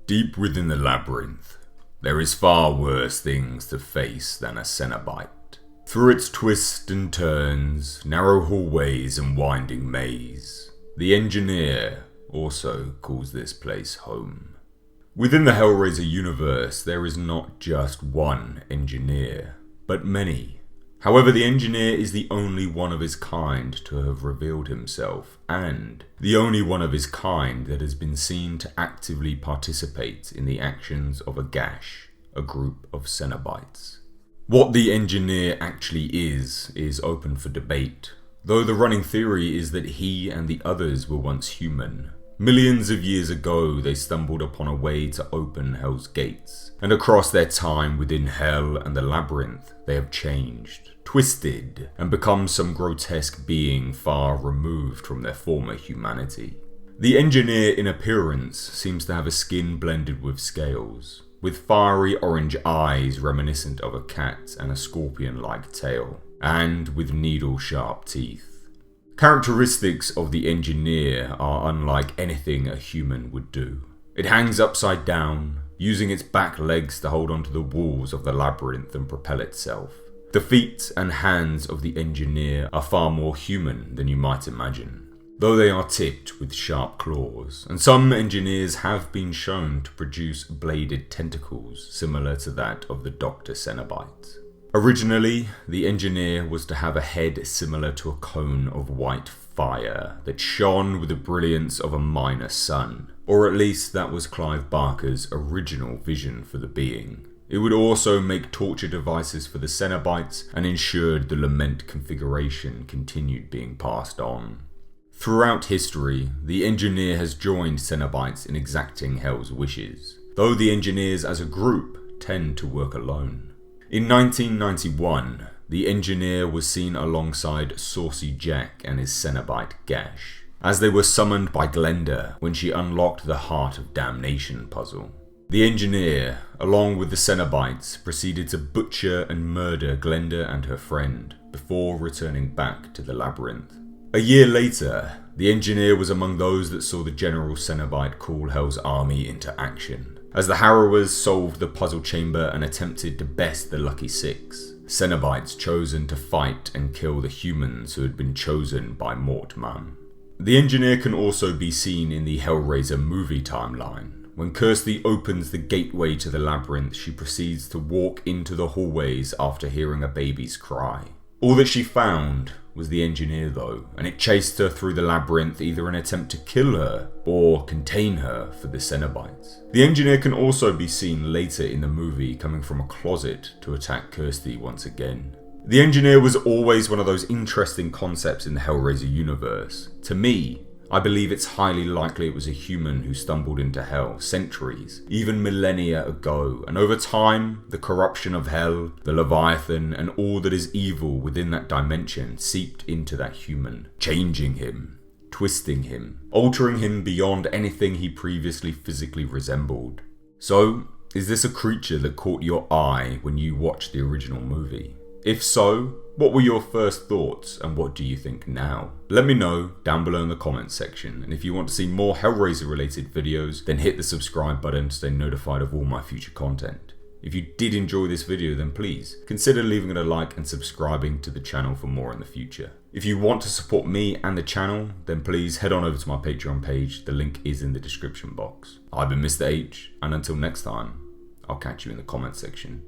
Deep within the labyrinth, there is far worse things to face than a Cenobite. Through its twists and turns, narrow hallways and winding maze, the engineer also calls this place home. Within the Hellraiser universe, there is not just one engineer, but many. However, the engineer is the only one of his kind to have revealed himself, and the only one of his kind that has been seen to actively participate in the actions of a Gash, a group of Cenobites. What the engineer actually is open for debate, though the running theory is that he and the others were once human. Millions of years ago, they stumbled upon a way to open Hell's gates, and across their time within Hell and the Labyrinth, they have changed, twisted, and become some grotesque being far removed from their former humanity. The engineer in appearance seems to have a skin blended with scales, with fiery orange eyes reminiscent of a cat and a scorpion-like tail, and with needle-sharp teeth. Characteristics of the engineer are unlike anything a human would do. It hangs upside down, using its back legs to hold onto the walls of the labyrinth and propel itself. The feet and hands of the engineer are far more human than you might imagine, though they are tipped with sharp claws, and some engineers have been shown to produce bladed tentacles similar to that of the Dr. Cenobite. Originally, the engineer was to have a head similar to a cone of white fire that shone with the brilliance of a minor sun, or at least that was Clive Barker's original vision for the being. It would also make torture devices for the Cenobites and ensured the lament configuration continued being passed on. Throughout history, the engineer has joined Cenobites in exacting Hell's wishes, though the engineers as a group tend to work alone. In 1991, the engineer was seen alongside Saucy Jack and his Cenobite Gash, as they were summoned by Glenda when she unlocked the Heart of Damnation puzzle. The engineer, along with the Cenobites, proceeded to butcher and murder Glenda and her friend before returning back to the labyrinth. A year later, the engineer was among those that saw the General Cenobite call Hell's army into action, as the Harrowers solved the puzzle chamber and attempted to best the Lucky Six, Cenobites chosen to fight and kill the humans who had been chosen by Mortman. The engineer can also be seen in the Hellraiser movie timeline. When Kirsty opens the gateway to the labyrinth, she proceeds to walk into the hallways after hearing a baby's cry. All that she found was the engineer though, and it chased her through the labyrinth, either an attempt to kill her or contain her for the Cenobites. The engineer can also be seen later in the movie coming from a closet to attack Kirsty once again. The engineer was always one of those interesting concepts in the Hellraiser universe. To me, I believe it's highly likely it was a human who stumbled into Hell centuries, even millennia ago, and over time, the corruption of Hell, the Leviathan, and all that is evil within that dimension seeped into that human, changing him, twisting him, altering him beyond anything he previously physically resembled. So, is this a creature that caught your eye when you watched the original movie? If so, what were your first thoughts and what do you think now? Let me know down below in the comments section, and if you want to see more Hellraiser related videos, then hit the subscribe button to stay notified of all my future content. If you did enjoy this video, then please consider leaving it a like and subscribing to the channel for more in the future. If you want to support me and the channel, then please head on over to my Patreon page, the link is in the description box. I've been Mr. H, and until next time, I'll catch you in the comments section.